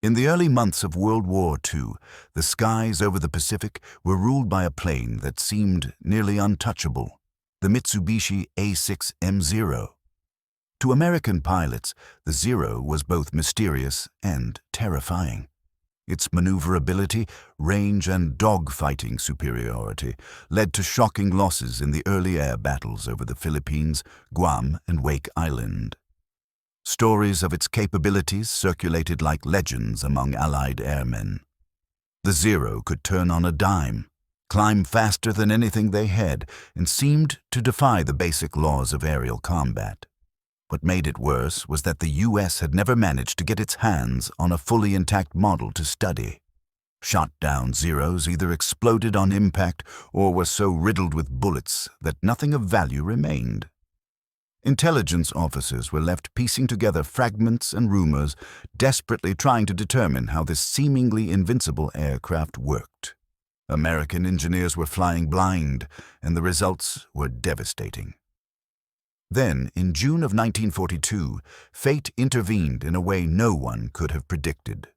In the early months of World War II, the skies over the Pacific were ruled by a plane that seemed nearly untouchable, the Mitsubishi A6M Zero. To American pilots, the Zero was both mysterious and terrifying. Its maneuverability, range, and dogfighting superiority led to shocking losses in the early air battles over the Philippines, Guam, and Wake Island. Stories of its capabilities circulated like legends among Allied airmen. The Zero could turn on a dime, climb faster than anything they had, and seemed to defy the basic laws of aerial combat. What made it worse was that the U.S. had never managed to get its hands on a fully intact model to study. Shot-down Zeros either exploded on impact or were so riddled with bullets that nothing of value remained. Intelligence officers were left piecing together fragments and rumors, desperately trying to determine how this seemingly invincible aircraft worked. American engineers were flying blind, and the results were devastating. Then, in June of 1942, fate intervened in a way no one could have predicted.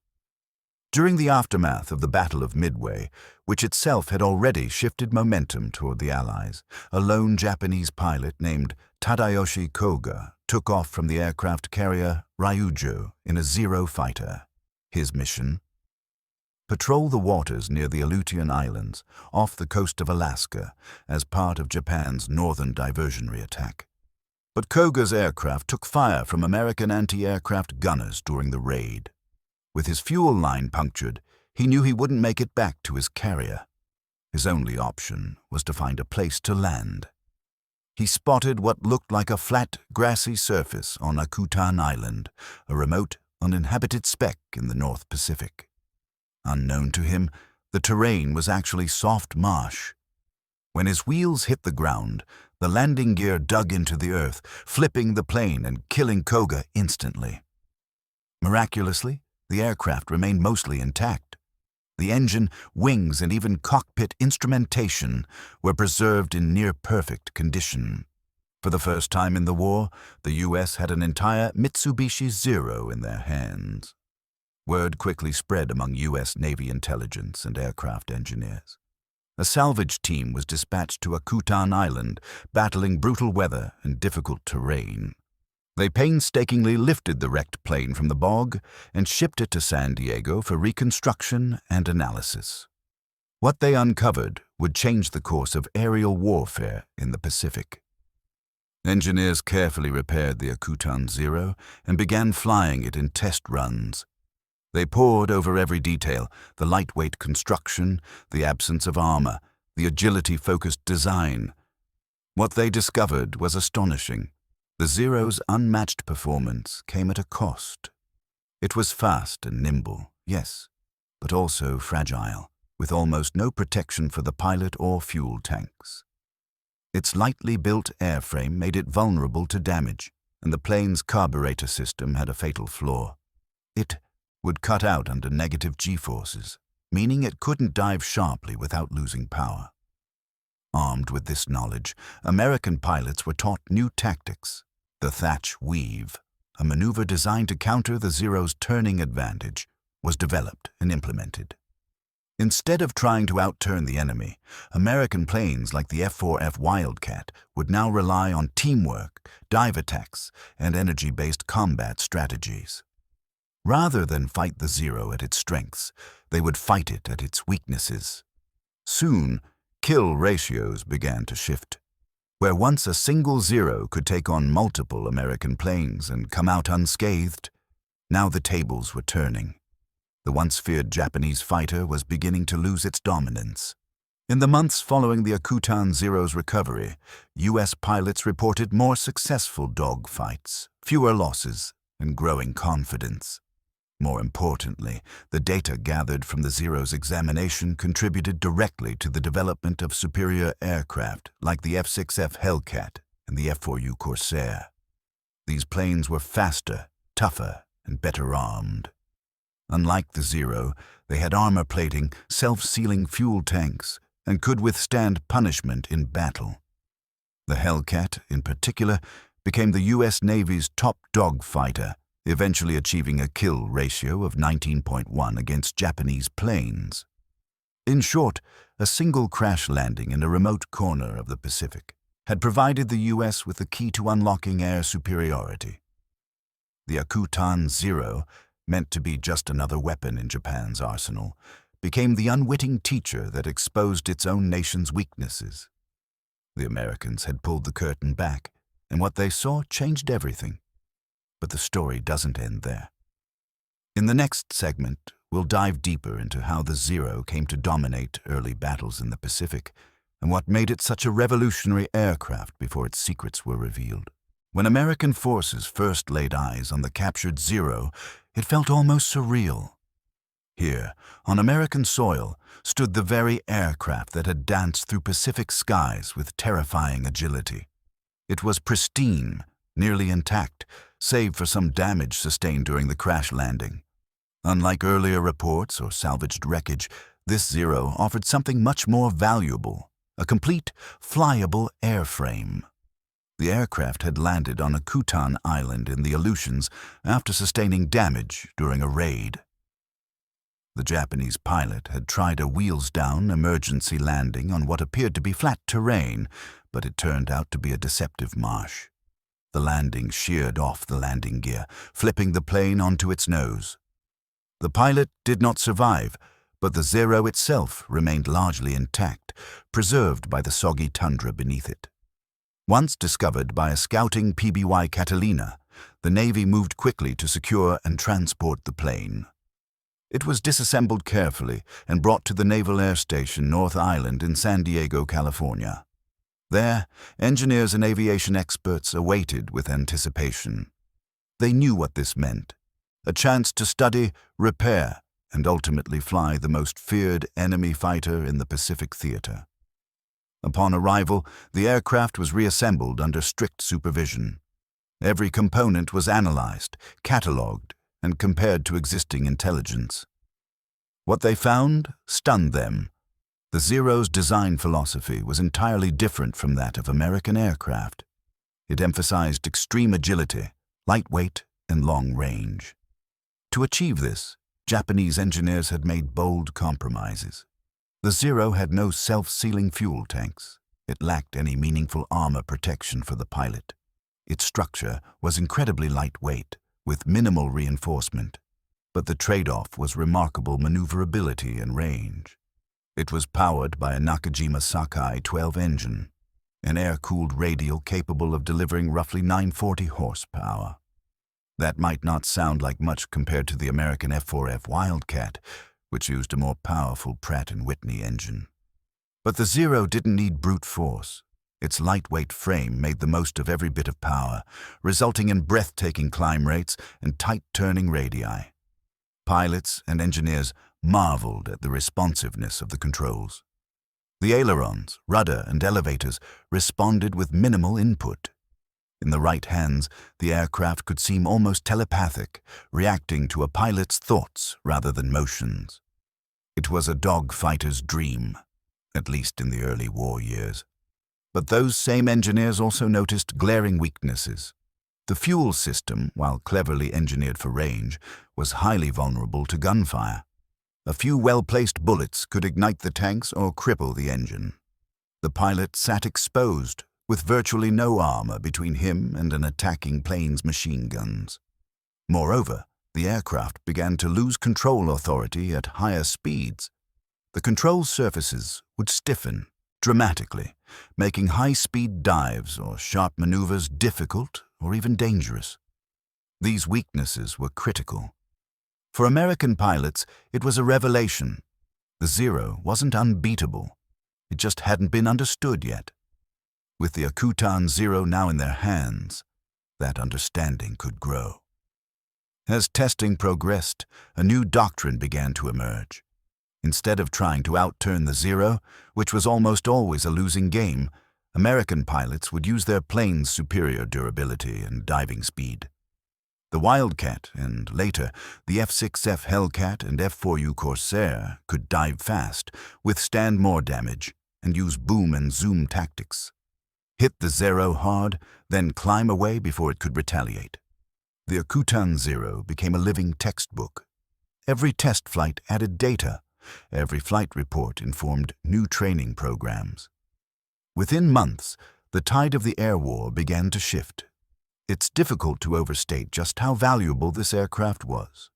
During the aftermath of the Battle of Midway, which itself had already shifted momentum toward the Allies, a lone Japanese pilot named Tadayoshi Koga took off from the aircraft carrier Ryujo in a Zero fighter. His mission? Patrol the waters near the Aleutian Islands, off the coast of Alaska, as part of Japan's northern diversionary attack. But Koga's aircraft took fire from American anti-aircraft gunners during the raid. With his fuel line punctured, he knew he wouldn't make it back to his carrier. His only option was to find a place to land. He spotted what looked like a flat, grassy surface on Akutan Island, a remote, uninhabited speck in the North Pacific. Unknown to him, the terrain was actually soft marsh. When his wheels hit the ground, the landing gear dug into the earth, flipping the plane and killing Koga instantly. Miraculously, the aircraft remained mostly intact. The engine, wings, and even cockpit instrumentation were preserved in near-perfect condition. For the first time in the war, the U.S. had an entire Mitsubishi Zero in their hands. Word quickly spread among U.S. Navy intelligence and aircraft engineers. A salvage team was dispatched to Akutan Island, battling brutal weather and difficult terrain. They painstakingly lifted the wrecked plane from the bog and shipped it to San Diego for reconstruction and analysis. What they uncovered would change the course of aerial warfare in the Pacific. Engineers carefully repaired the Akutan Zero and began flying it in test runs. They pored over every detail, the lightweight construction, the absence of armor, the agility-focused design. What they discovered was astonishing. The Zero's unmatched performance came at a cost. It was fast and nimble, yes, but also fragile, with almost no protection for the pilot or fuel tanks. Its lightly built airframe made it vulnerable to damage, and the plane's carburetor system had a fatal flaw. It would cut out under negative G-forces, meaning it couldn't dive sharply without losing power. Armed with this knowledge, American pilots were taught new tactics. The Thatch Weave, a maneuver designed to counter the Zero's turning advantage, was developed and implemented. Instead of trying to outturn the enemy, American planes like the F-4F Wildcat would now rely on teamwork, dive attacks, and energy-based combat strategies. Rather than fight the Zero at its strengths, they would fight it at its weaknesses. Soon, kill ratios began to shift. Where once a single Zero could take on multiple American planes and come out unscathed, now the tables were turning. The once feared Japanese fighter was beginning to lose its dominance. In the months following the Akutan Zero's recovery, U.S. pilots reported more successful dogfights, fewer losses, and growing confidence. More importantly, the data gathered from the Zero's examination contributed directly to the development of superior aircraft like the F-6F Hellcat and the F-4U Corsair. These planes were faster, tougher, and better armed. Unlike the Zero, they had armor plating, self-sealing fuel tanks, and could withstand punishment in battle. The Hellcat, in particular, became the U.S. Navy's top dogfighter, eventually achieving a kill ratio of 19.1 against Japanese planes. In short, a single crash landing in a remote corner of the Pacific had provided the U.S. with the key to unlocking air superiority. The Akutan Zero, meant to be just another weapon in Japan's arsenal, became the unwitting teacher that exposed its own nation's weaknesses. The Americans had pulled the curtain back, and what they saw changed everything. But the story doesn't end there. In the next segment, we'll dive deeper into how the Zero came to dominate early battles in the Pacific and what made it such a revolutionary aircraft before its secrets were revealed. When American forces first laid eyes on the captured Zero, it felt almost surreal. Here, on American soil, stood the very aircraft that had danced through Pacific skies with terrifying agility. It was pristine, nearly intact, save for some damage sustained during the crash landing. Unlike earlier reports or salvaged wreckage, this Zero offered something much more valuable, a complete, flyable airframe. The aircraft had landed on Akutan Island in the Aleutians after sustaining damage during a raid. The Japanese pilot had tried a wheels-down emergency landing on what appeared to be flat terrain, but it turned out to be a deceptive marsh. The landing sheared off the landing gear, flipping the plane onto its nose. The pilot did not survive, but the Zero itself remained largely intact, preserved by the soggy tundra beneath it. Once discovered by a scouting PBY Catalina, the Navy moved quickly to secure and transport the plane. It was disassembled carefully and brought to the Naval Air Station North Island in San Diego, California. There, engineers and aviation experts awaited with anticipation. They knew what this meant: a chance to study, repair, and ultimately fly the most feared enemy fighter in the Pacific theater. Upon arrival, the aircraft was reassembled under strict supervision. Every component was analyzed, catalogued, and compared to existing intelligence. What they found stunned them. The Zero's design philosophy was entirely different from that of American aircraft. It emphasized extreme agility, lightweight, and long range. To achieve this, Japanese engineers had made bold compromises. The Zero had no self-sealing fuel tanks. It lacked any meaningful armor protection for the pilot. Its structure was incredibly lightweight, with minimal reinforcement, but the trade-off was remarkable maneuverability and range. It was powered by a Nakajima Sakai 12 engine, an air-cooled radial capable of delivering roughly 940 horsepower. That might not sound like much compared to the American F4F Wildcat, which used a more powerful Pratt & Whitney engine. But the Zero didn't need brute force. Its lightweight frame made the most of every bit of power, resulting in breathtaking climb rates and tight turning radii. Pilots and engineers marveled at the responsiveness of the controls. The ailerons, rudder, and elevators responded with minimal input. In the right hands, the aircraft could seem almost telepathic, reacting to a pilot's thoughts rather than motions. It was a dogfighter's dream, at least in the early war years. But those same engineers also noticed glaring weaknesses. The fuel system, while cleverly engineered for range, was highly vulnerable to gunfire. A few well-placed bullets could ignite the tanks or cripple the engine. The pilot sat exposed, with virtually no armor between him and an attacking plane's machine guns. Moreover, the aircraft began to lose control authority at higher speeds. The control surfaces would stiffen dramatically, making high-speed dives or sharp maneuvers difficult or even dangerous. These weaknesses were critical. For American pilots, it was a revelation. The Zero wasn't unbeatable. It just hadn't been understood yet. With the Akutan Zero now in their hands, that understanding could grow. As testing progressed, a new doctrine began to emerge. Instead of trying to outturn the Zero, which was almost always a losing game, American pilots would use their plane's superior durability and diving speed. The Wildcat, and later the F-6F Hellcat and F-4U Corsair, could dive fast, withstand more damage, and use boom and zoom tactics. Hit the Zero hard, then climb away before it could retaliate. The Akutan Zero became a living textbook. Every test flight added data. Every flight report informed new training programs. Within months, the tide of the air war began to shift. It's difficult to overstate just how valuable this aircraft was.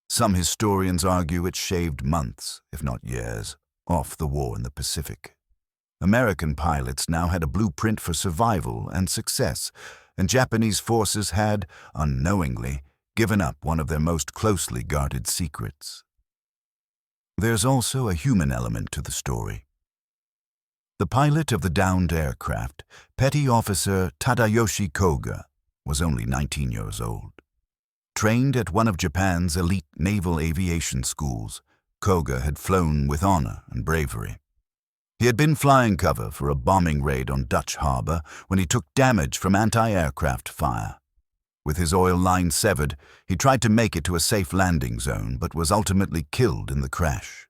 Some historians argue it shaved months, if not years, off the war in the Pacific. American pilots now had a blueprint for survival and success, and Japanese forces had, unknowingly, given up one of their most closely guarded secrets. There's also a human element to the story. The pilot of the downed aircraft, Petty Officer Tadayoshi Koga, was only 19 years old. Trained at one of Japan's elite naval aviation schools, Koga had flown with honor and bravery. He had been flying cover for a bombing raid on Dutch harbor when he took damage from anti-aircraft fire. With his oil line severed, he tried to make it to a safe landing zone but was ultimately killed in the crash.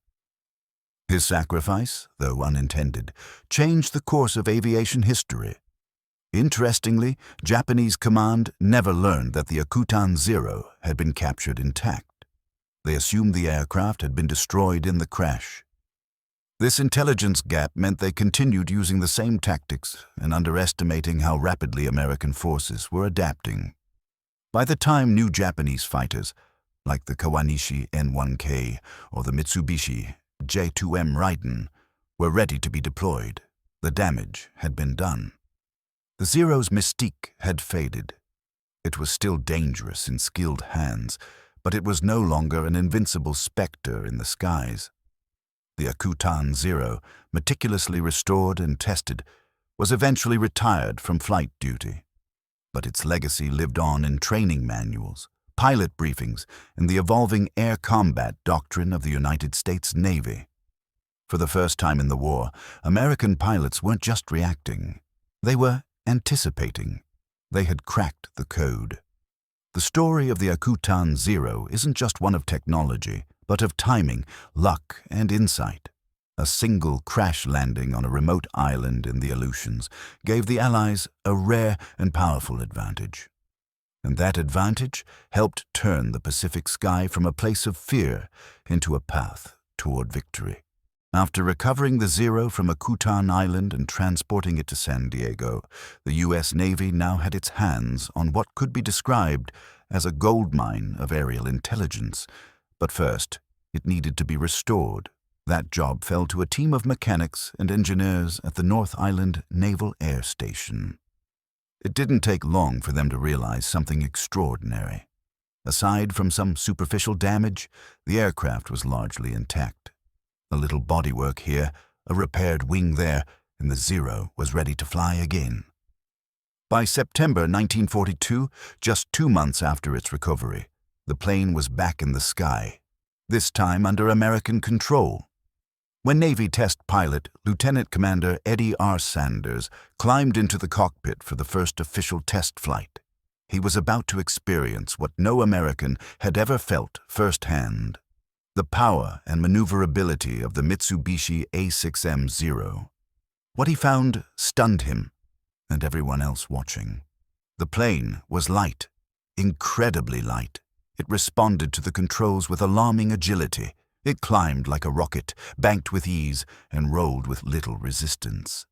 His sacrifice, though unintended, changed the course of aviation history. Interestingly, Japanese command never learned that the Akutan Zero had been captured intact. They assumed the aircraft had been destroyed in the crash. This intelligence gap meant they continued using the same tactics and underestimating how rapidly American forces were adapting. By the time new Japanese fighters, like the Kawanishi N1K or the Mitsubishi J2M Raiden, were ready to be deployed, the damage had been done. The Zero's mystique had faded. It was still dangerous in skilled hands, but it was no longer an invincible specter in the skies. The Akutan Zero, meticulously restored and tested, was eventually retired from flight duty. But its legacy lived on in training manuals, pilot briefings, and the evolving air combat doctrine of the United States Navy. For the first time in the war, American pilots weren't just reacting. They were anticipating. They had cracked the code. The story of the Akutan Zero isn't just one of technology, but of timing, luck, and insight. A single crash landing on a remote island in the Aleutians gave the Allies a rare and powerful advantage. And that advantage helped turn the Pacific sky from a place of fear into a path toward victory. After recovering the Zero from Akutan Island and transporting it to San Diego, the U.S. Navy now had its hands on what could be described as a goldmine of aerial intelligence. But first, it needed to be restored. That job fell to a team of mechanics and engineers at the North Island Naval Air Station. It didn't take long for them to realize something extraordinary. Aside from some superficial damage, the aircraft was largely intact. A little bodywork here, a repaired wing there, and the Zero was ready to fly again. By September 1942, just 2 months after its recovery, the plane was back in the sky, this time under American control. When Navy test pilot Lieutenant Commander Eddie R. Sanders climbed into the cockpit for the first official test flight, he was about to experience what no American had ever felt firsthand: the power and maneuverability of the Mitsubishi A6M Zero. What he found stunned him and everyone else watching. The plane was light, incredibly light. It responded to the controls with alarming agility. It climbed like a rocket, banked with ease, and rolled with little resistance.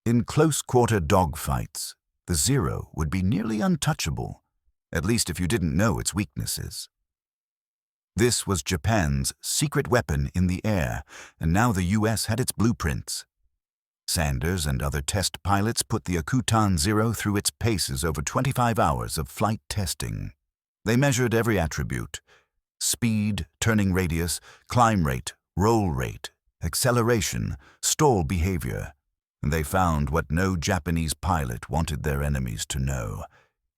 In close-quarter dogfights, the Zero would be nearly untouchable, at least if you didn't know its weaknesses. This was Japan's secret weapon in the air, and now the U.S. had its blueprints. Sanders and other test pilots put the Akutan Zero through its paces over 25 hours of flight testing. They measured every attribute: speed, turning radius, climb rate, roll rate, acceleration, stall behavior. And they found what no Japanese pilot wanted their enemies to know: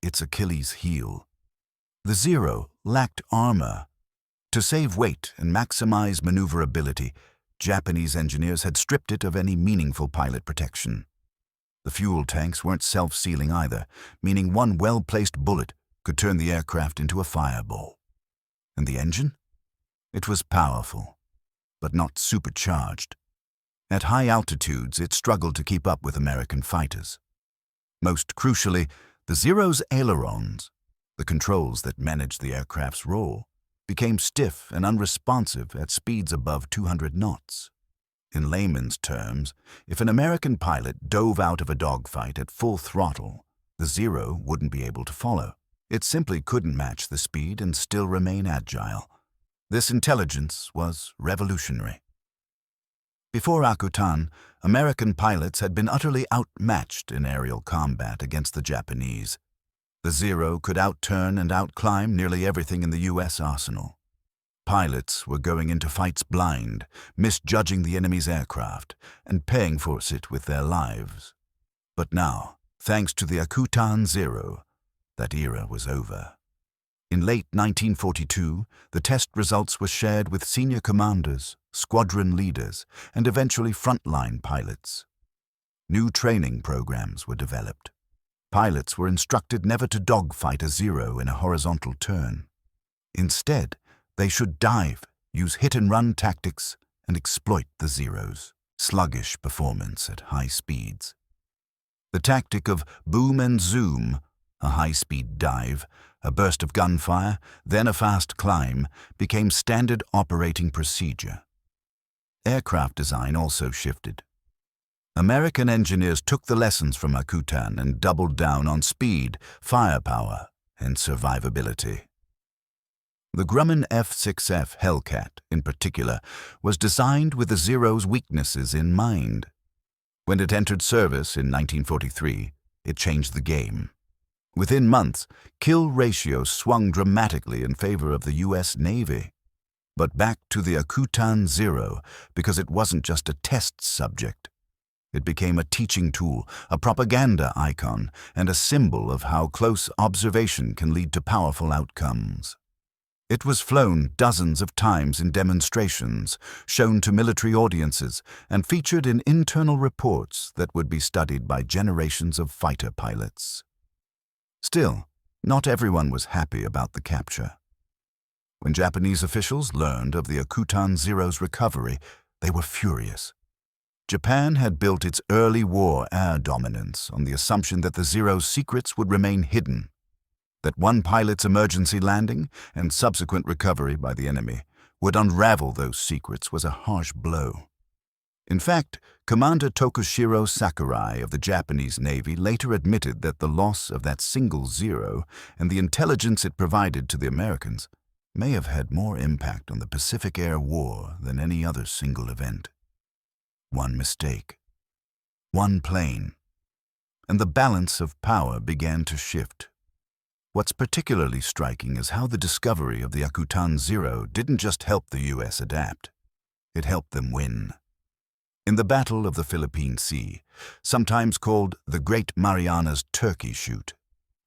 its Achilles heel. The Zero lacked armor. To save weight and maximize maneuverability, Japanese engineers had stripped it of any meaningful pilot protection. The fuel tanks weren't self-sealing either, meaning one well-placed bullet could turn the aircraft into a fireball. And the engine? It was powerful, but not supercharged. At high altitudes, it struggled to keep up with American fighters. Most crucially, the Zero's ailerons, The controls that managed the aircraft's roll became stiff and unresponsive at speeds above 200 knots. In layman's terms, if an American pilot dove out of a dogfight at full throttle, the Zero wouldn't be able to follow. It simply couldn't match the speed and still remain agile. This intelligence was revolutionary. Before Akutan, American pilots had been utterly outmatched in aerial combat against the Japanese. The Zero could outturn and outclimb nearly everything in the U.S. arsenal. Pilots were going into fights blind, misjudging the enemy's aircraft, and paying for it with their lives. But now, thanks to the Akutan Zero, that era was over. In late 1942, the test results were shared with senior commanders, squadron leaders, and eventually frontline pilots. New training programs were developed. Pilots were instructed never to dogfight a Zero in a horizontal turn. Instead, they should dive, use hit-and-run tactics, and exploit the Zero's sluggish performance at high speeds. The tactic of boom and zoom, a high-speed dive, a burst of gunfire, then a fast climb, became standard operating procedure. Aircraft design also shifted. American engineers took the lessons from Akutan and doubled down on speed, firepower, and survivability. The Grumman F-6F Hellcat, in particular, was designed with the Zero's weaknesses in mind. When it entered service in 1943, it changed the game. Within months, kill ratios swung dramatically in favor of the U.S. Navy. But back to the Akutan Zero, because it wasn't just a test subject. It became a teaching tool, a propaganda icon, and a symbol of how close observation can lead to powerful outcomes. It was flown dozens of times in demonstrations, shown to military audiences, and featured in internal reports that would be studied by generations of fighter pilots. Still, not everyone was happy about the capture. When Japanese officials learned of the Akutan Zero's recovery, they were furious. Japan had built its early war air dominance on the assumption that the Zero's secrets would remain hidden, that one pilot's emergency landing and subsequent recovery by the enemy would unravel those secrets was a harsh blow. In fact, Commander Tokushiro Sakurai of the Japanese Navy later admitted that the loss of that single Zero and the intelligence it provided to the Americans may have had more impact on the Pacific Air War than any other single event. One mistake, one plane, and the balance of power began to shift. What's particularly striking is how the discovery of the Akutan Zero didn't just help the U.S. adapt, it helped them win. In the Battle of the Philippine Sea, sometimes called the Great Marianas Turkey Shoot,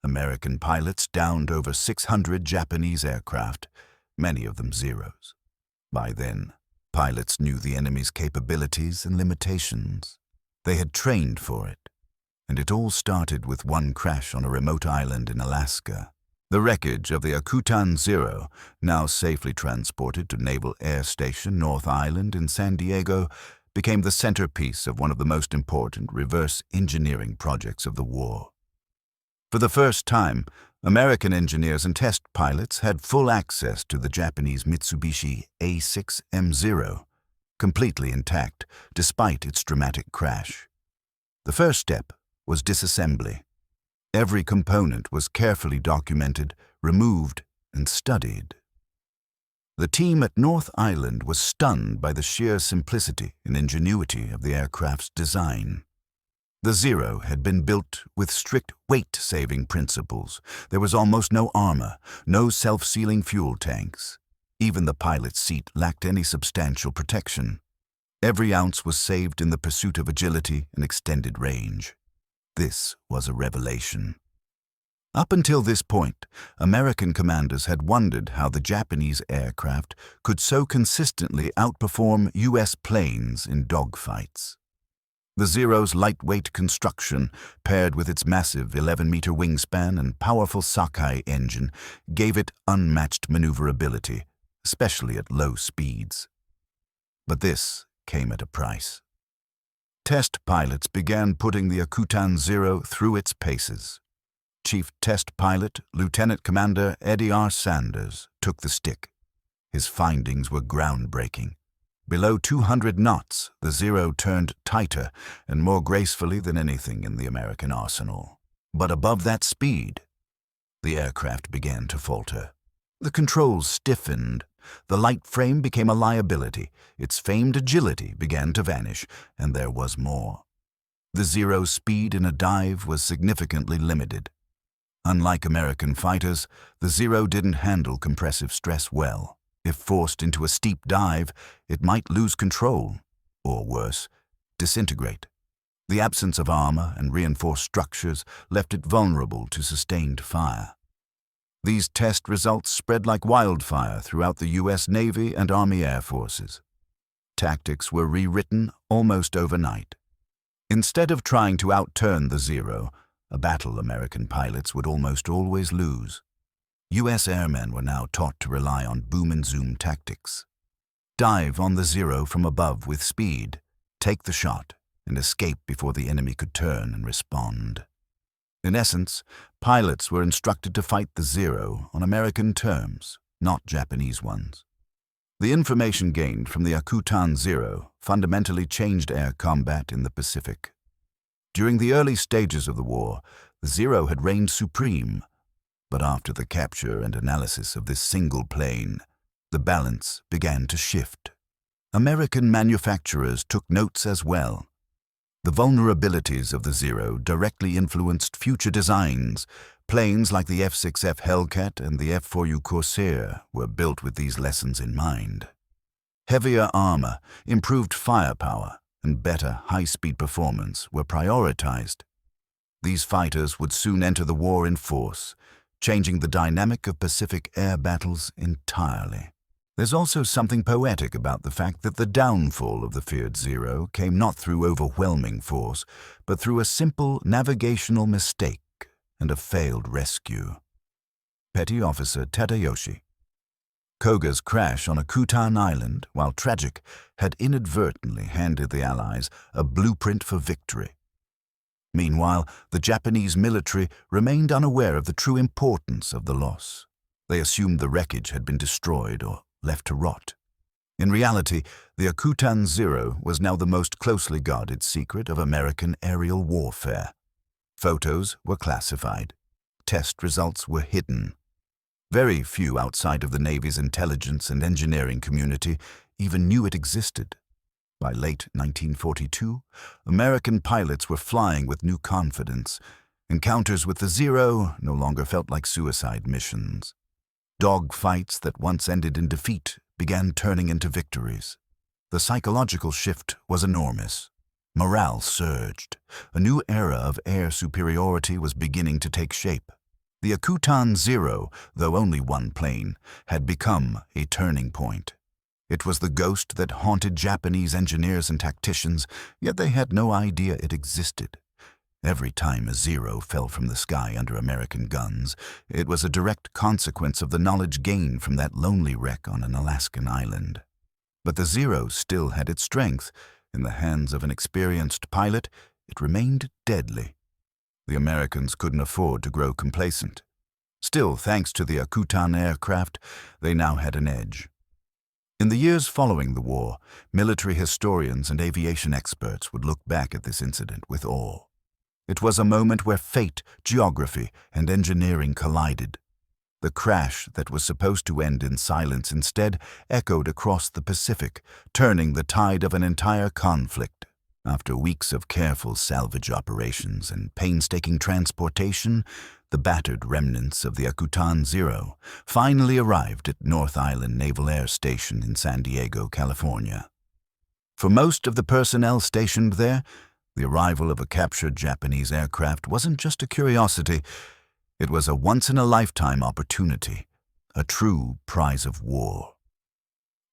American pilots downed over 600 Japanese aircraft, many of them Zeros. By then, pilots knew the enemy's capabilities and limitations. They had trained for it. And it all started with one crash on a remote island in Alaska. The wreckage of the Akutan Zero, now safely transported to Naval Air Station North Island in San Diego, became the centerpiece of one of the most important reverse engineering projects of the war. For the first time, American engineers and test pilots had full access to the Japanese Mitsubishi A6M Zero, completely intact despite its dramatic crash. The first step was disassembly. Every component was carefully documented, removed, and studied. The team at North Island was stunned by the sheer simplicity and ingenuity of the aircraft's design. The Zero had been built with strict weight-saving principles. There was almost no armor, no self-sealing fuel tanks. Even the pilot's seat lacked any substantial protection. Every ounce was saved in the pursuit of agility and extended range. This was a revelation. Up until this point, American commanders had wondered how the Japanese aircraft could so consistently outperform U.S. planes in dogfights. The Zero's lightweight construction, paired with its massive 11-meter wingspan and powerful Sakai engine, gave it unmatched maneuverability, especially at low speeds. But this came at a price. Test pilots began putting the Akutan Zero through its paces. Chief Test Pilot, Lieutenant Commander Eddie R. Sanders, took the stick. His findings were groundbreaking. Below 200 knots, the Zero turned tighter and more gracefully than anything in the American arsenal. But above that speed, the aircraft began to falter. The controls stiffened. The light frame became a liability. Its famed agility began to vanish, and there was more. The Zero's speed in a dive was significantly limited. Unlike American fighters, the Zero didn't handle compressive stress well. If forced into a steep dive, it might lose control, or worse, disintegrate. The absence of armor and reinforced structures left it vulnerable to sustained fire. These test results spread like wildfire throughout the U.S. Navy and Army Air Forces. Tactics were rewritten almost overnight. Instead of trying to outturn the Zero, a battle American pilots would almost always lose. U.S. airmen were now taught to rely on boom and zoom tactics. Dive on the Zero from above with speed, take the shot, and escape before the enemy could turn and respond. In essence, pilots were instructed to fight the Zero on American terms, not Japanese ones. The information gained from the Akutan Zero fundamentally changed air combat in the Pacific. During the early stages of the war, the Zero had reigned supreme, but after the capture and analysis of this single plane, the balance began to shift. American manufacturers took notes as well. The vulnerabilities of the Zero directly influenced future designs. Planes like the F-6F Hellcat and the F-4U Corsair were built with these lessons in mind. Heavier armor, improved firepower, and better high-speed performance were prioritized. These fighters would soon enter the war in force, changing the dynamic of Pacific air battles entirely. There's also something poetic about the fact that the downfall of the feared Zero came not through overwhelming force, but through a simple navigational mistake and a failed rescue. Petty Officer Tadayoshi Koga's crash on Akutan Island, while tragic, had inadvertently handed the Allies a blueprint for victory. Meanwhile, the Japanese military remained unaware of the true importance of the loss. They assumed the wreckage had been destroyed or left to rot. In reality, the Akutan Zero was now the most closely guarded secret of American aerial warfare. Photos were classified. Test results were hidden. Very few outside of the Navy's intelligence and engineering community even knew it existed. By late 1942, American pilots were flying with new confidence. Encounters with the Zero no longer felt like suicide missions. Dogfights that once ended in defeat began turning into victories. The psychological shift was enormous. Morale surged. A new era of air superiority was beginning to take shape. The Akutan Zero, though only one plane, had become a turning point. It was the ghost that haunted Japanese engineers and tacticians, yet they had no idea it existed. Every time a Zero fell from the sky under American guns, it was a direct consequence of the knowledge gained from that lonely wreck on an Alaskan island. But the Zero still had its strength. In the hands of an experienced pilot, it remained deadly. The Americans couldn't afford to grow complacent. Still, thanks to the Akutan aircraft, they now had an edge. In the years following the war, military historians and aviation experts would look back at this incident with awe. It was a moment where fate, geography, and engineering collided. The crash that was supposed to end in silence instead echoed across the Pacific, turning the tide of an entire conflict. After weeks of careful salvage operations and painstaking transportation, the battered remnants of the Akutan Zero finally arrived at North Island Naval Air Station in San Diego, California. For most of the personnel stationed there, the arrival of a captured Japanese aircraft wasn't just a curiosity, it was a once-in-a-lifetime opportunity, a true prize of war.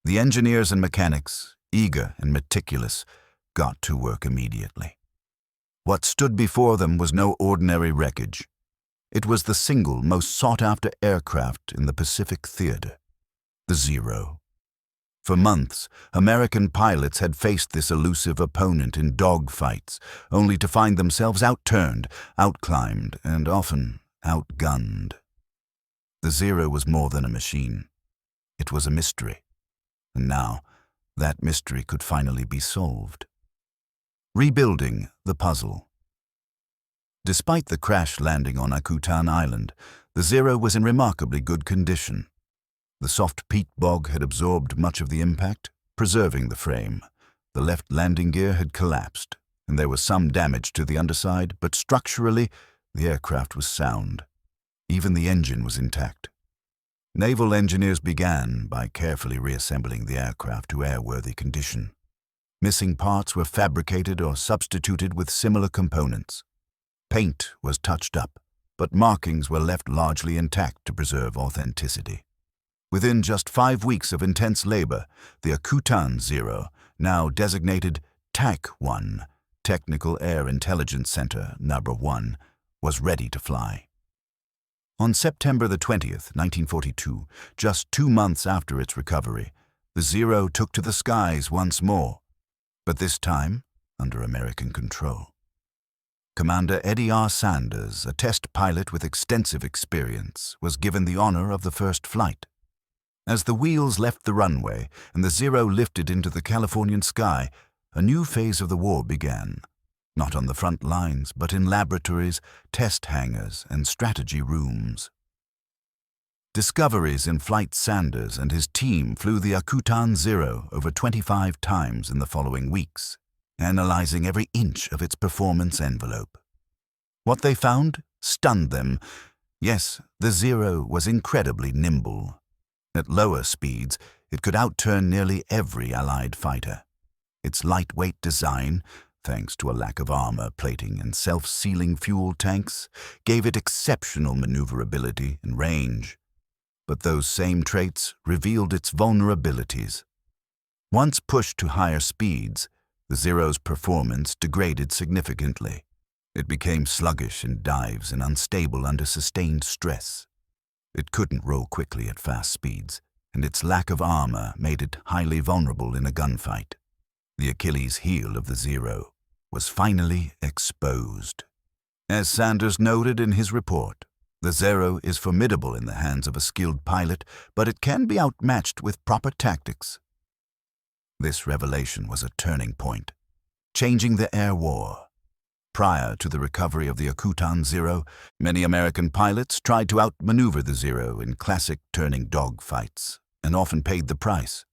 The engineers and mechanics, eager and meticulous, got to work immediately. What stood before them was no ordinary wreckage. It was the single most sought-after aircraft in the Pacific theater, the Zero. For months, American pilots had faced this elusive opponent in dogfights, only to find themselves outturned, outclimbed, and often outgunned. The Zero was more than a machine. It was a mystery. And now, that mystery could finally be solved. Rebuilding the puzzle. Despite the crash landing on Akutan Island, the Zero was in remarkably good condition. The soft peat bog had absorbed much of the impact, preserving the frame. The left landing gear had collapsed, and there was some damage to the underside, but structurally, the aircraft was sound. Even the engine was intact. Naval engineers began by carefully reassembling the aircraft to airworthy condition. Missing parts were fabricated or substituted with similar components. Paint was touched up, but markings were left largely intact to preserve authenticity. Within just 5 weeks of intense labor, the Akutan Zero, now designated TAC-1, Technical Air Intelligence Center No. 1, was ready to fly. On September the 20th, 1942, just 2 months after its recovery, the Zero took to the skies once more, but this time under American control. Commander Eddie R. Sanders, a test pilot with extensive experience, was given the honor of the first flight. As the wheels left the runway and the Zero lifted into the Californian sky, a new phase of the war began. Not on the front lines, but in laboratories, test hangars, and strategy rooms. Discoveries in flight. Sanders and his team flew the Akutan Zero over 25 times in the following weeks, analyzing every inch of its performance envelope. What they found stunned them. Yes, the Zero was incredibly nimble. At lower speeds, it could outturn nearly every Allied fighter. Its lightweight design, thanks to a lack of armor plating and self-sealing fuel tanks, gave it exceptional maneuverability and range. But those same traits revealed its vulnerabilities. Once pushed to higher speeds, the Zero's performance degraded significantly. It became sluggish in dives and unstable under sustained stress. It couldn't roll quickly at fast speeds, and its lack of armor made it highly vulnerable in a gunfight. The Achilles heel of the Zero was finally exposed. As Sanders noted in his report, the Zero is formidable in the hands of a skilled pilot, but it can be outmatched with proper tactics. This revelation was a turning point, changing the air war. Prior to the recovery of the Akutan Zero, many American pilots tried to outmaneuver the Zero in classic turning dogfights and often paid the price.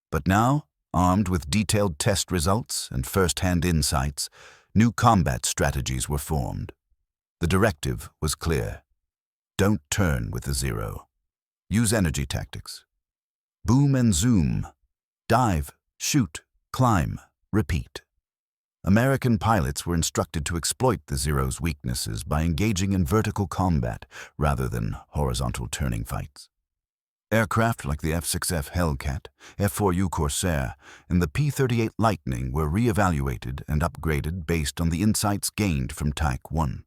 But now, armed with detailed test results and first-hand insights, new combat strategies were formed. The directive was clear. Don't turn with the Zero. Use energy tactics. Boom and zoom. Dive, shoot, climb, repeat. American pilots were instructed to exploit the Zero's weaknesses by engaging in vertical combat rather than horizontal turning fights. Aircraft like the F-6F Hellcat, F-4U Corsair, and the P-38 Lightning were re-evaluated and upgraded based on the insights gained from TAC-1.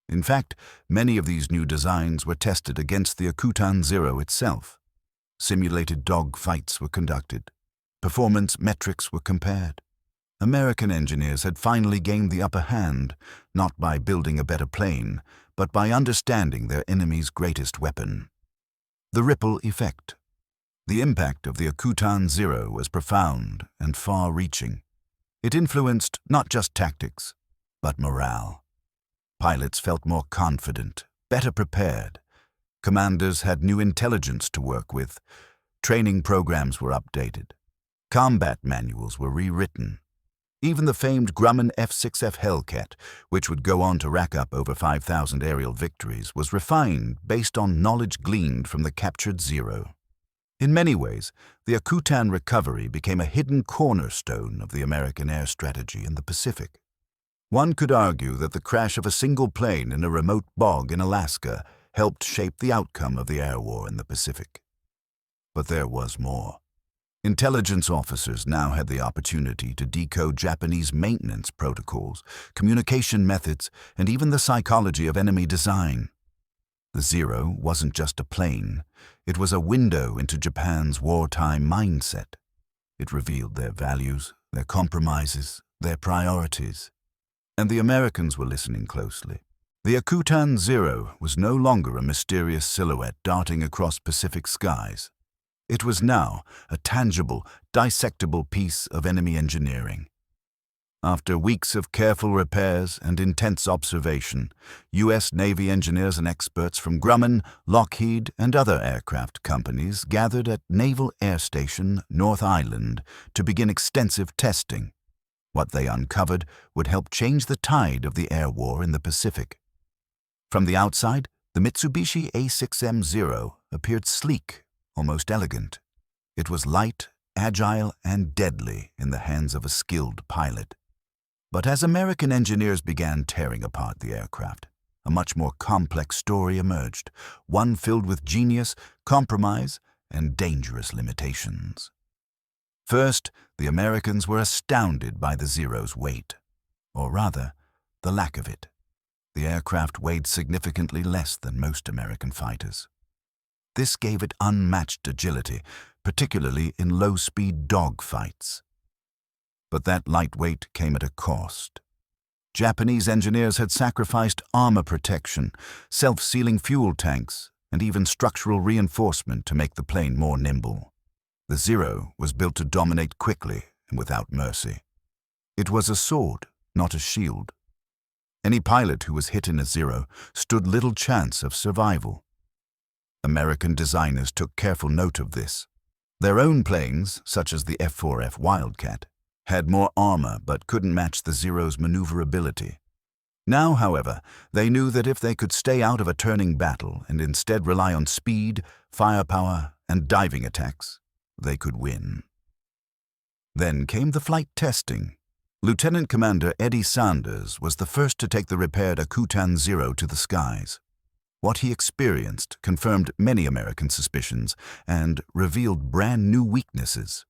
In fact, many of these new designs were tested against the Akutan Zero itself. Simulated dog fights were conducted. Performance metrics were compared. American engineers had finally gained the upper hand, not by building a better plane, but by understanding their enemy's greatest weapon. The ripple effect. The impact of the Akutan Zero was profound and far-reaching. It influenced not just tactics, but morale. Pilots felt more confident, better prepared. Commanders had new intelligence to work with. Training programs were updated. Combat manuals were rewritten. Even the famed Grumman F-6F Hellcat, which would go on to rack up over 5,000 aerial victories, was refined based on knowledge gleaned from the captured Zero. In many ways, the Akutan recovery became a hidden cornerstone of the American air strategy in the Pacific. One could argue that the crash of a single plane in a remote bog in Alaska helped shape the outcome of the air war in the Pacific. But there was more. Intelligence officers now had the opportunity to decode Japanese maintenance protocols, communication methods, and even the psychology of enemy design. The Zero wasn't just a plane. It was a window into Japan's wartime mindset. It revealed their values, their compromises, their priorities. And the Americans were listening closely. The Akutan Zero was no longer a mysterious silhouette darting across Pacific skies. It was now a tangible, dissectable piece of enemy engineering. After weeks of careful repairs and intense observation, U.S. Navy engineers and experts from Grumman, Lockheed, and other aircraft companies gathered at Naval Air Station North Island to begin extensive testing. What they uncovered would help change the tide of the air war in the Pacific. From the outside, the Mitsubishi A6M Zero appeared sleek, almost elegant. It was light, agile, and deadly in the hands of a skilled pilot. But as American engineers began tearing apart the aircraft, a much more complex story emerged, one filled with genius, compromise, and dangerous limitations. First, the Americans were astounded by the Zero's weight, or rather, the lack of it. The aircraft weighed significantly less than most American fighters. This gave it unmatched agility, particularly in low-speed dogfights. But that lightweight came at a cost. Japanese engineers had sacrificed armor protection, self-sealing fuel tanks, and even structural reinforcement to make the plane more nimble. The Zero was built to dominate quickly and without mercy. It was a sword, not a shield. Any pilot who was hit in a Zero stood little chance of survival. American designers took careful note of this. Their own planes, such as the F-4F Wildcat, had more armor but couldn't match the Zero's maneuverability. Now, however, they knew that if they could stay out of a turning battle and instead rely on speed, firepower, and diving attacks, they could win. Then came the flight testing. Lieutenant Commander Eddie Sanders was the first to take the repaired Akutan Zero to the skies. What he experienced confirmed many American suspicions and revealed brand new weaknesses.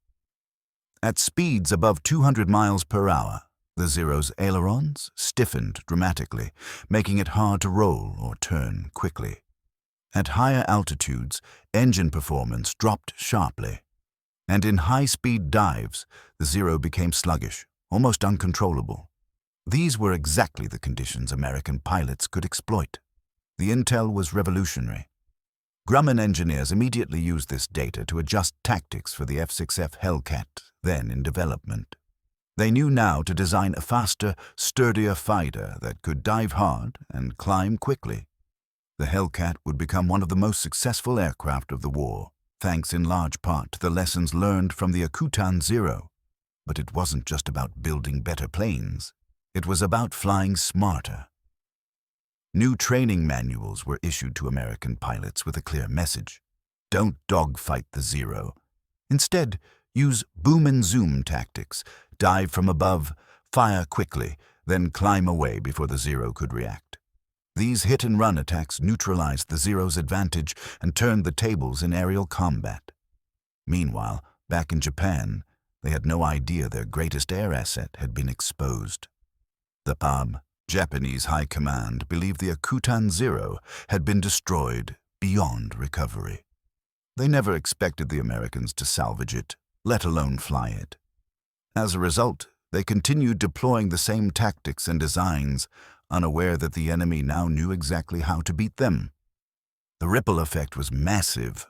At speeds above 200 miles per hour, the Zero's ailerons stiffened dramatically, making it hard to roll or turn quickly. At higher altitudes, engine performance dropped sharply. And in high-speed dives, the Zero became sluggish, almost uncontrollable. These were exactly the conditions American pilots could exploit. The intel was revolutionary. Grumman engineers immediately used this data to adjust tactics for the F-6F Hellcat, then in development. They knew now to design a faster, sturdier fighter that could dive hard and climb quickly. The Hellcat would become one of the most successful aircraft of the war, thanks in large part to the lessons learned from the Akutan Zero. But it wasn't just about building better planes. It was about flying smarter. New training manuals were issued to American pilots with a clear message. Don't dogfight the Zero. Instead, use boom and zoom tactics, dive from above, fire quickly, then climb away before the Zero could react. These hit-and-run attacks neutralized the Zero's advantage and turned the tables in aerial combat. Meanwhile, back in Japan, they had no idea their greatest air asset had been exposed. The Japanese High Command believed the Akutan Zero had been destroyed beyond recovery. They never expected the Americans to salvage it, let alone fly it. As a result, they continued deploying the same tactics and designs, unaware that the enemy now knew exactly how to beat them. The ripple effect was massive.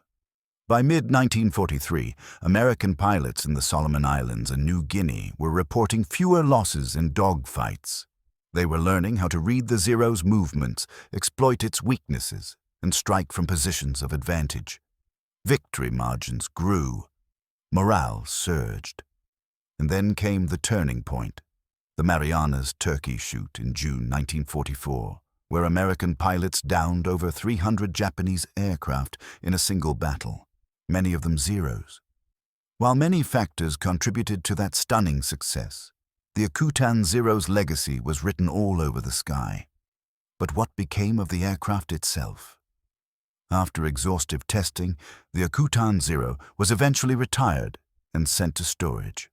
By mid-1943, American pilots in the Solomon Islands and New Guinea were reporting fewer losses in dogfights. They were learning how to read the Zero's movements, exploit its weaknesses, and strike from positions of advantage. Victory margins grew. Morale surged. And then came the turning point, the Marianas Turkey Shoot in June 1944, where American pilots downed over 300 Japanese aircraft in a single battle, many of them Zeros. While many factors contributed to that stunning success, the Akutan Zero's legacy was written all over the sky. But what became of the aircraft itself? After exhaustive testing, the Akutan Zero was eventually retired and sent to storage.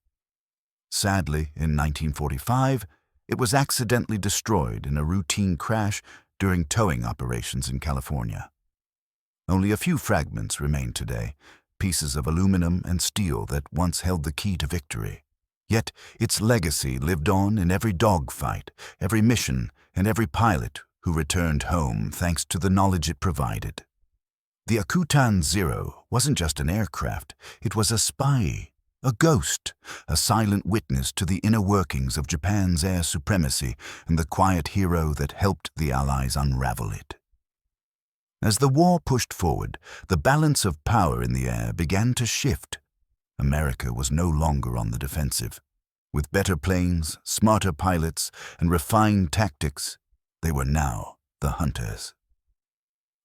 Sadly, in 1945, it was accidentally destroyed in a routine crash during towing operations in California. Only a few fragments remain today, pieces of aluminum and steel that once held the key to victory. Yet its legacy lived on in every dogfight, every mission, and every pilot who returned home thanks to the knowledge it provided. The Akutan Zero wasn't just an aircraft, it was a spy, a ghost, a silent witness to the inner workings of Japan's air supremacy and the quiet hero that helped the Allies unravel it. As the war pushed forward, the balance of power in the air began to shift. America was no longer on the defensive. With better planes, smarter pilots, and refined tactics, they were now the hunters.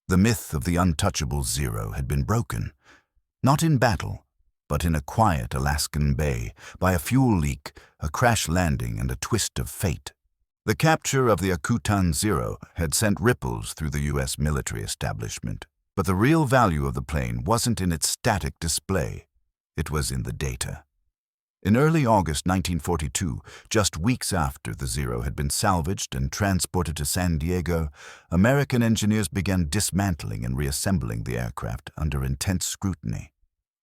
The myth of the untouchable Zero had been broken, not in battle, but in a quiet Alaskan bay, by a fuel leak, a crash landing, and a twist of fate. The capture of the Akutan Zero had sent ripples through the U.S. military establishment, but the real value of the plane wasn't in its static display. It was in the data. In early August 1942, just weeks after the Zero had been salvaged and transported to San Diego, American engineers began dismantling and reassembling the aircraft under intense scrutiny.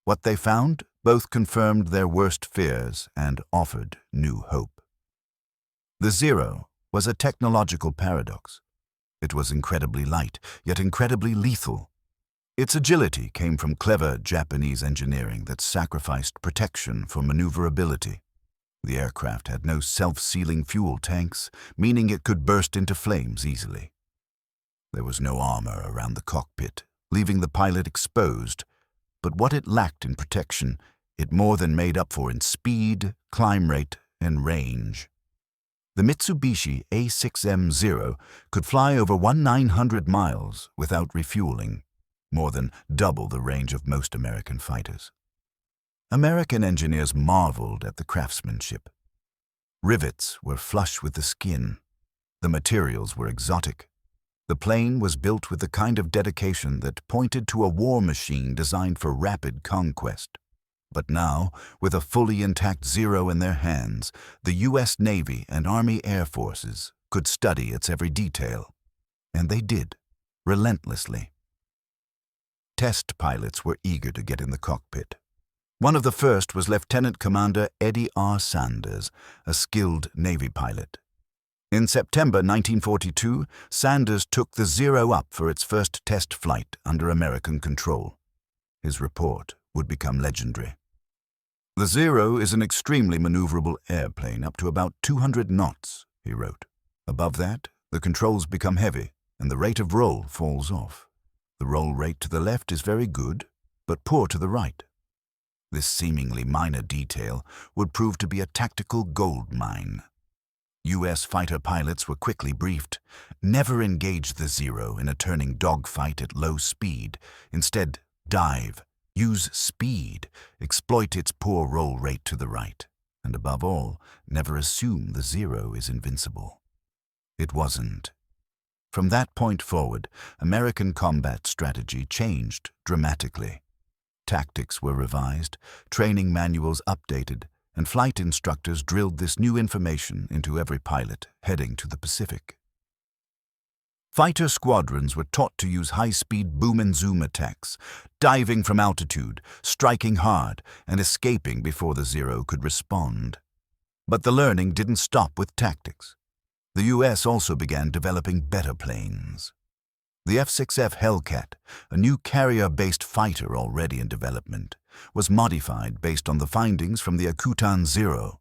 What they found both confirmed their worst fears and offered new hope. The Zero was a technological paradox. It was incredibly light, yet incredibly lethal. Its agility came from clever Japanese engineering that sacrificed protection for maneuverability. The aircraft had no self-sealing fuel tanks, meaning it could burst into flames easily. There was no armor around the cockpit, leaving the pilot exposed, but what it lacked in protection, it more than made up for in speed, climb rate, and range. The Mitsubishi A6M Zero could fly over 1,900 miles without refueling, more than double the range of most American fighters. American engineers marveled at the craftsmanship. Rivets were flush with the skin. The materials were exotic. The plane was built with the kind of dedication that pointed to a war machine designed for rapid conquest. But now, with a fully intact Zero in their hands, the U.S. Navy and Army Air Forces could study its every detail. And they did, relentlessly. Test pilots were eager to get in the cockpit. One of the first was Lieutenant Commander Eddie R. Sanders, a skilled Navy pilot. In September 1942, Sanders took the Zero up for its first test flight under American control. His report would become legendary. "The Zero is an extremely maneuverable airplane up to about 200 knots, he wrote. "Above that, the controls become heavy and the rate of roll falls off. The roll rate to the left is very good, but poor to the right." This seemingly minor detail would prove to be a tactical gold mine. U.S. fighter pilots were quickly briefed. Never engage the Zero in a turning dogfight at low speed. Instead, dive, use speed, exploit its poor roll rate to the right, and above all, never assume the Zero is invincible. It wasn't. From that point forward, American combat strategy changed dramatically. Tactics were revised, training manuals updated, and flight instructors drilled this new information into every pilot heading to the Pacific. Fighter squadrons were taught to use high-speed boom and zoom attacks, diving from altitude, striking hard, and escaping before the Zero could respond. But the learning didn't stop with tactics. The U.S. also began developing better planes. The F-6F Hellcat, a new carrier-based fighter already in development, was modified based on the findings from the Akutan Zero.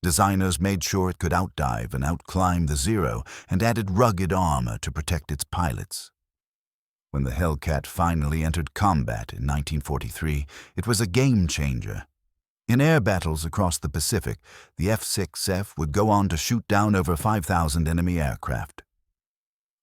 Designers made sure it could outdive and outclimb the Zero and added rugged armor to protect its pilots. When the Hellcat finally entered combat in 1943, it was a game-changer. In air battles across the Pacific, the F-6F would go on to shoot down over 5,000 enemy aircraft.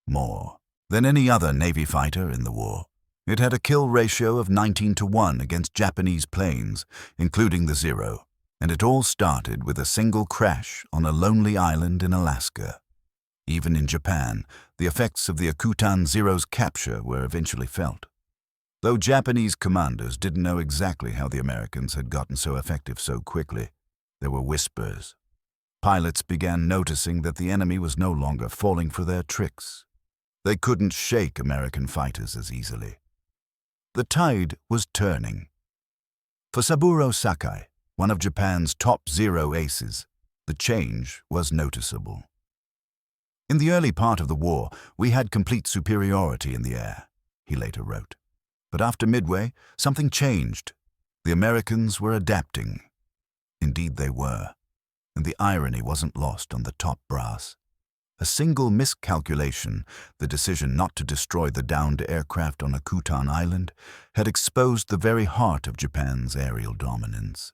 More than any other Navy fighter in the war, it had a kill ratio of 19-1 against Japanese planes, including the Zero, and it all started with a single crash on a lonely island in Alaska. Even in Japan, the effects of the Akutan Zero's capture were eventually felt. Though Japanese commanders didn't know exactly how the Americans had gotten so effective so quickly, there were whispers. Pilots began noticing that the enemy was no longer falling for their tricks. They couldn't shake American fighters as easily. The tide was turning. For Saburo Sakai, one of Japan's top Zero aces, the change was noticeable. "In the early part of the war, we had complete superiority in the air," he later wrote. "But after Midway, something changed. The Americans were adapting." Indeed they were, and the irony wasn't lost on the top brass. A single miscalculation, the decision not to destroy the downed aircraft on Akutan Island, had exposed the very heart of Japan's aerial dominance.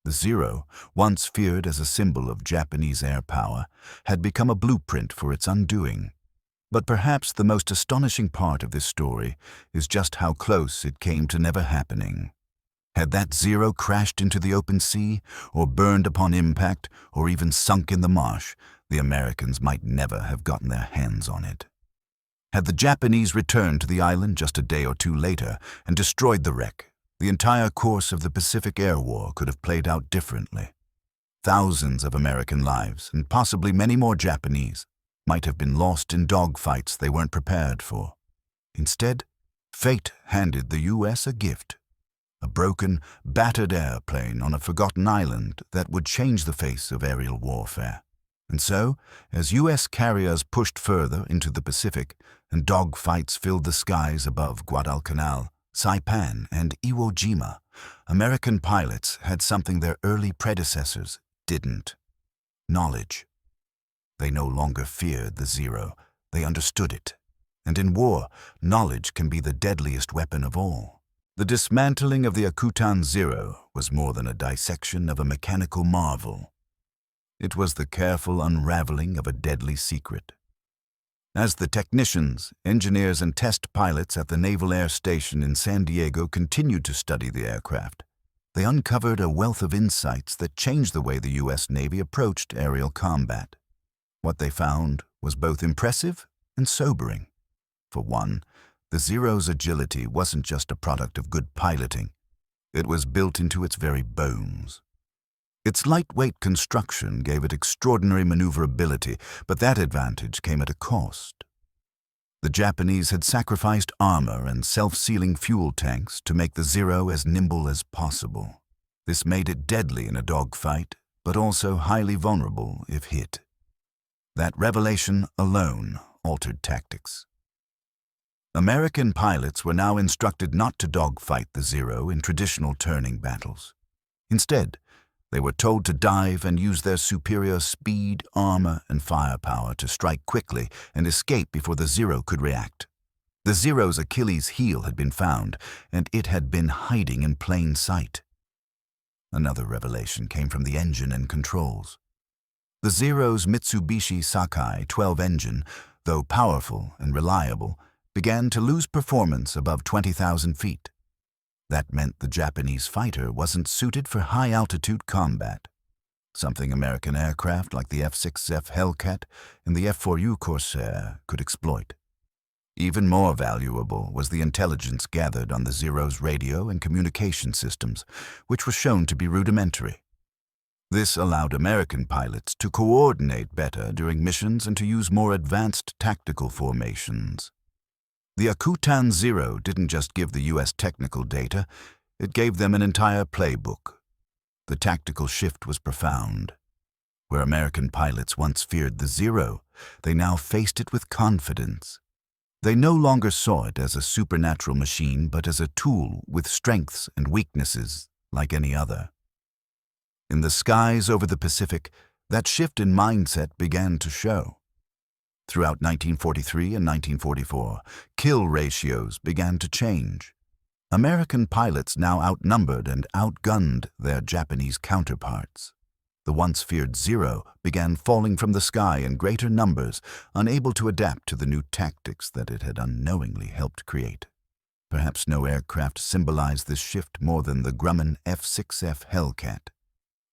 The Zero, once feared as a symbol of Japanese air power, had become a blueprint for its undoing. But perhaps the most astonishing part of this story is just how close it came to never happening. Had that Zero crashed into the open sea, or burned upon impact, or even sunk in the marsh, the Americans might never have gotten their hands on it. Had the Japanese returned to the island just a day or two later and destroyed the wreck, the entire course of the Pacific Air War could have played out differently. Thousands of American lives, and possibly many more Japanese, might have been lost in dogfights they weren't prepared for. Instead, fate handed the U.S. a gift. A broken, battered airplane on a forgotten island that would change the face of aerial warfare. And so, as U.S. carriers pushed further into the Pacific and dogfights filled the skies above Guadalcanal, Saipan, and Iwo Jima, American pilots had something their early predecessors didn't: knowledge. They no longer feared the Zero, they understood it. And in war, knowledge can be the deadliest weapon of all. The dismantling of the Akutan Zero was more than a dissection of a mechanical marvel. It was the careful unraveling of a deadly secret. As the technicians, engineers, and test pilots at the Naval Air Station in San Diego continued to study the aircraft, they uncovered a wealth of insights that changed the way the U.S. Navy approached aerial combat. What they found was both impressive and sobering. For one, the Zero's agility wasn't just a product of good piloting. It was built into its very bones. Its lightweight construction gave it extraordinary maneuverability, but that advantage came at a cost. The Japanese had sacrificed armor and self-sealing fuel tanks to make the Zero as nimble as possible. This made it deadly in a dogfight, but also highly vulnerable if hit. That revelation alone altered tactics. American pilots were now instructed not to dogfight the Zero in traditional turning battles. Instead, they were told to dive and use their superior speed, armor, and firepower to strike quickly and escape before the Zero could react. The Zero's Achilles heel had been found, and it had been hiding in plain sight. Another revelation came from the engine and controls. The Zero's Mitsubishi Sakai 12 engine, though powerful and reliable, began to lose performance above 20,000 feet. That meant the Japanese fighter wasn't suited for high-altitude combat, something American aircraft like the F-6F Hellcat and the F-4U Corsair could exploit. Even more valuable was the intelligence gathered on the Zero's radio and communication systems, which were shown to be rudimentary. This allowed American pilots to coordinate better during missions and to use more advanced tactical formations. The Akutan Zero didn't just give the U.S. technical data, it gave them an entire playbook. The tactical shift was profound. Where American pilots once feared the Zero, they now faced it with confidence. They no longer saw it as a supernatural machine, but as a tool with strengths and weaknesses like any other. In the skies over the Pacific, that shift in mindset began to show. Throughout 1943 and 1944, kill ratios began to change. American pilots now outnumbered and outgunned their Japanese counterparts. The once feared Zero began falling from the sky in greater numbers, unable to adapt to the new tactics that it had unknowingly helped create. Perhaps no aircraft symbolized this shift more than the Grumman F-6F Hellcat.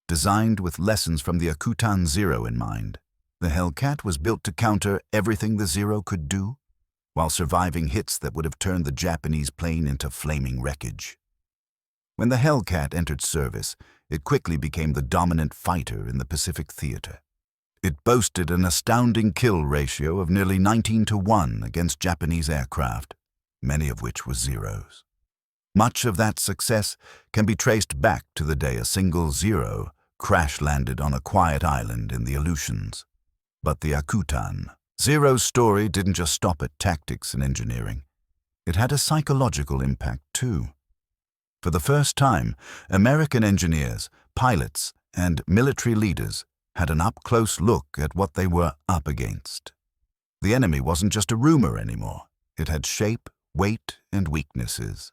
Designed with lessons from the Akutan Zero in mind, the Hellcat was built to counter everything the Zero could do, while surviving hits that would have turned the Japanese plane into flaming wreckage. When the Hellcat entered service, it quickly became the dominant fighter in the Pacific theater. It boasted an astounding kill ratio of nearly 19-to-1 against Japanese aircraft, many of which were Zeros. Much of that success can be traced back to the day a single Zero crash-landed on a quiet island in the Aleutians. But the Akutan Zero's story didn't just stop at tactics and engineering. It had a psychological impact too. For the first time, American engineers, pilots, and military leaders had an up-close look at what they were up against. The enemy wasn't just a rumor anymore. It had shape, weight, and weaknesses.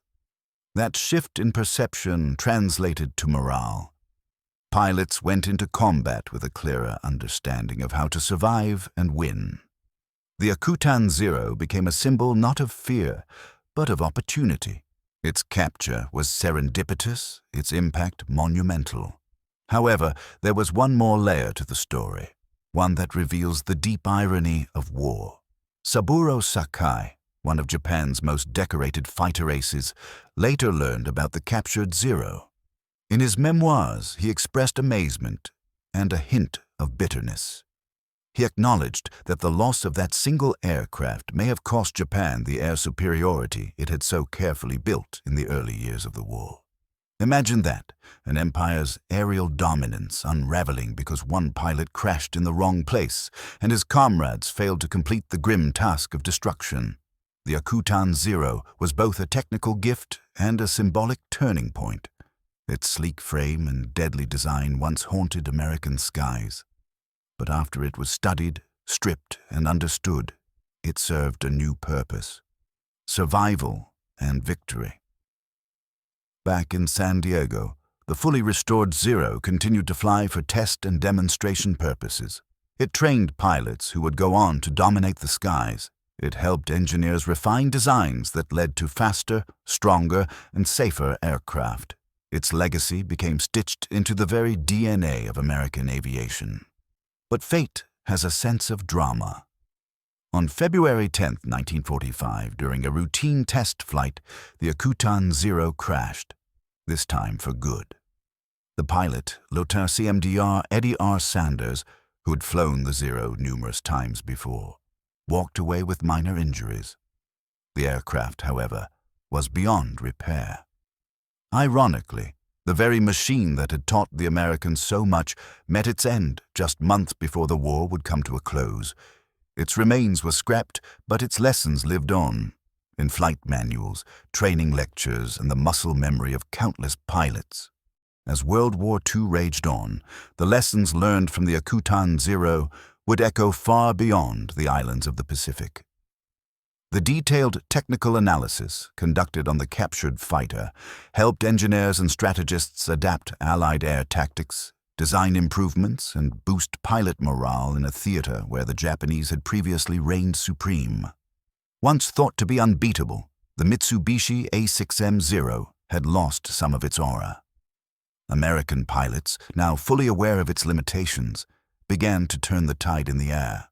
That shift in perception translated to morale. Pilots went into combat with a clearer understanding of how to survive and win. The Akutan Zero became a symbol not of fear, but of opportunity. Its capture was serendipitous, its impact monumental. However, there was one more layer to the story, one that reveals the deep irony of war. Saburo Sakai, one of Japan's most decorated fighter aces, later learned about the captured Zero. In his memoirs, he expressed amazement and a hint of bitterness. He acknowledged that the loss of that single aircraft may have cost Japan the air superiority it had so carefully built in the early years of the war. Imagine that, an empire's aerial dominance unraveling because one pilot crashed in the wrong place and his comrades failed to complete the grim task of destruction. The Akutan Zero was both a technical gift and a symbolic turning point. Its sleek frame and deadly design once haunted American skies. But after it was studied, stripped, and understood, it served a new purpose: survival and victory. Back in San Diego, the fully restored Zero continued to fly for test and demonstration purposes. It trained pilots who would go on to dominate the skies. It helped engineers refine designs that led to faster, stronger, and safer aircraft. Its legacy became stitched into the very DNA of American aviation. But fate has a sense of drama. On February 10, 1945, during a routine test flight, the Akutan Zero crashed, this time for good. The pilot, Lieutenant CMDR Eddie R. Sanders, who had flown the Zero numerous times before, walked away with minor injuries. The aircraft, however, was beyond repair. Ironically, the very machine that had taught the Americans so much met its end just months before the war would come to a close. Its remains were scrapped, but its lessons lived on, in flight manuals, training lectures, and the muscle memory of countless pilots. As World War II raged on, the lessons learned from the Akutan Zero would echo far beyond the islands of the Pacific. The detailed technical analysis conducted on the captured fighter helped engineers and strategists adapt Allied air tactics, design improvements, and boost pilot morale in a theater where the Japanese had previously reigned supreme. Once thought to be unbeatable, the Mitsubishi A6M Zero had lost some of its aura. American pilots, now fully aware of its limitations, began to turn the tide in the air.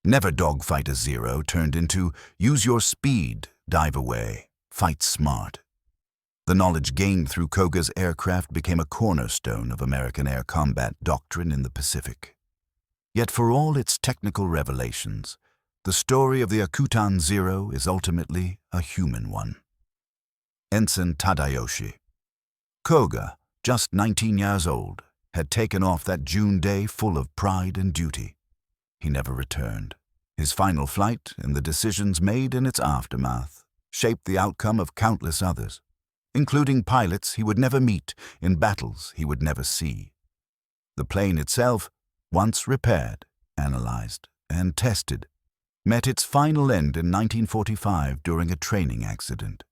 Never dogfight a Zero turned into use your speed, dive away, fight smart. The knowledge gained through Koga's aircraft became a cornerstone of American air combat doctrine in the Pacific. Yet for all its technical revelations, the story of the Akutan Zero is ultimately a human one. Ensign Tadayoshi Koga, just 19 years old, had taken off that June day full of pride and duty. He never returned. His final flight and the decisions made in its aftermath shaped the outcome of countless others, including pilots he would never meet in battles he would never see. The plane itself, once repaired, analyzed, and tested, met its final end in 1945 during a training accident.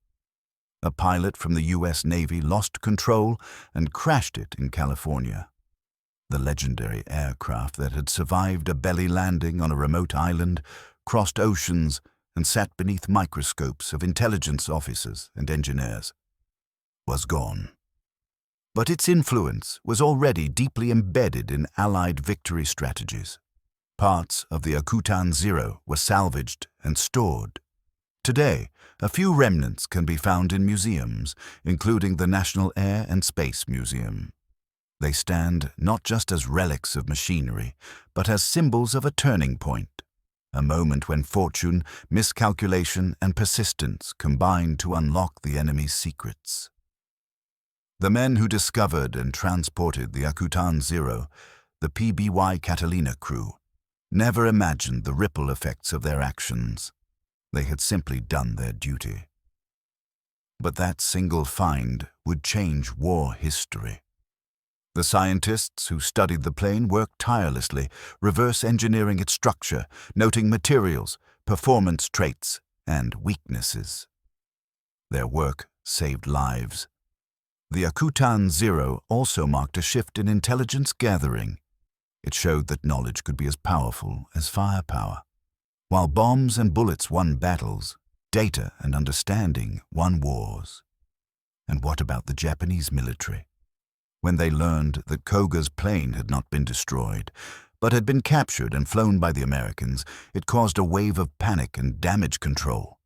A pilot from the U.S. Navy lost control and crashed it in California. The legendary aircraft that had survived a belly landing on a remote island, crossed oceans, and sat beneath microscopes of intelligence officers and engineers, was gone. But its influence was already deeply embedded in Allied victory strategies. Parts of the Akutan Zero were salvaged and stored. Today, a few remnants can be found in museums, including the National Air and Space Museum. They stand not just as relics of machinery, but as symbols of a turning point, a moment when fortune, miscalculation, and persistence combined to unlock the enemy's secrets. The men who discovered and transported the Akutan Zero, the PBY Catalina crew, never imagined the ripple effects of their actions. They had simply done their duty. But that single find would change war history. The scientists who studied the plane worked tirelessly, reverse engineering its structure, noting materials, performance traits, and weaknesses. Their work saved lives. The Akutan Zero also marked a shift in intelligence gathering. It showed that knowledge could be as powerful as firepower. While bombs and bullets won battles, data and understanding won wars. And what about the Japanese military? When they learned that Koga's plane had not been destroyed, but had been captured and flown by the Americans, it caused a wave of panic and damage control.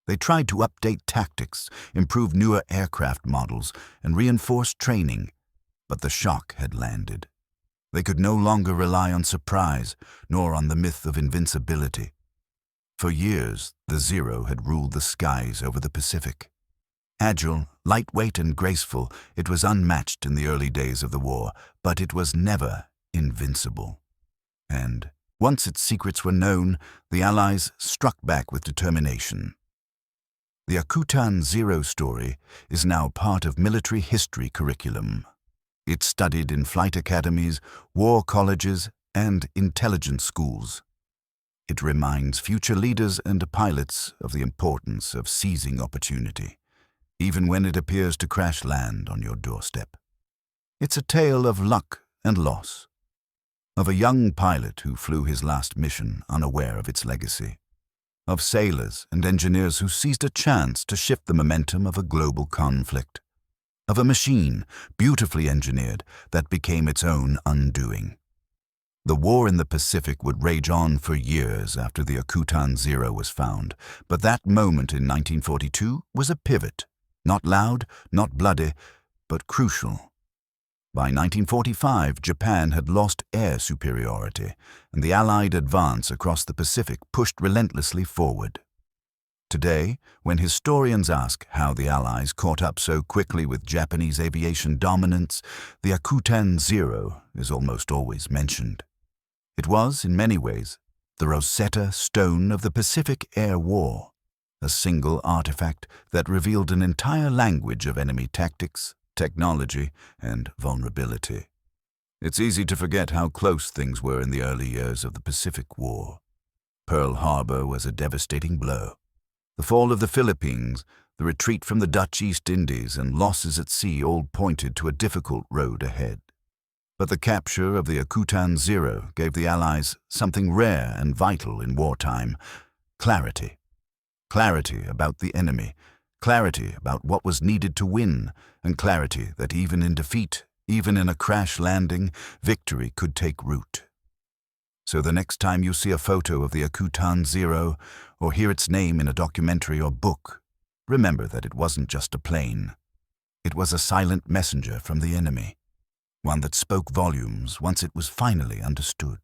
They tried to update tactics, improve newer aircraft models, and reinforce training, but the shock had landed. They could no longer rely on surprise, nor on the myth of invincibility. For years, the Zero had ruled the skies over the Pacific. Agile, lightweight, and graceful, it was unmatched in the early days of the war, but it was never invincible. And once its secrets were known, the Allies struck back with determination. The Akutan Zero story is now part of military history curriculum. It's studied in flight academies, war colleges, and intelligence schools. It reminds future leaders and pilots of the importance of seizing opportunity, even when it appears to crash land on your doorstep. It's a tale of luck and loss, of a young pilot who flew his last mission unaware of its legacy, of sailors and engineers who seized a chance to shift the momentum of a global conflict, of a machine, beautifully engineered, that became its own undoing. The war in the Pacific would rage on for years after the Akutan Zero was found, but that moment in 1942 was a pivot. Not loud, not bloody, but crucial. By 1945, Japan had lost air superiority, and the Allied advance across the Pacific pushed relentlessly forward. Today, when historians ask how the Allies caught up so quickly with Japanese aviation dominance, the Akutan Zero is almost always mentioned. It was, in many ways, the Rosetta Stone of the Pacific Air War. A single artifact that revealed an entire language of enemy tactics, technology, and vulnerability. It's easy to forget how close things were in the early years of the Pacific War. Pearl Harbor was a devastating blow. The fall of the Philippines, the retreat from the Dutch East Indies, and losses at sea all pointed to a difficult road ahead. But the capture of the Akutan Zero gave the Allies something rare and vital in wartime: clarity. Clarity about the enemy, clarity about what was needed to win, and clarity that even in defeat, even in a crash landing, victory could take root. So the next time you see a photo of the Akutan Zero or hear its name in a documentary or book, remember that it wasn't just a plane. It was a silent messenger from the enemy, one that spoke volumes once it was finally understood.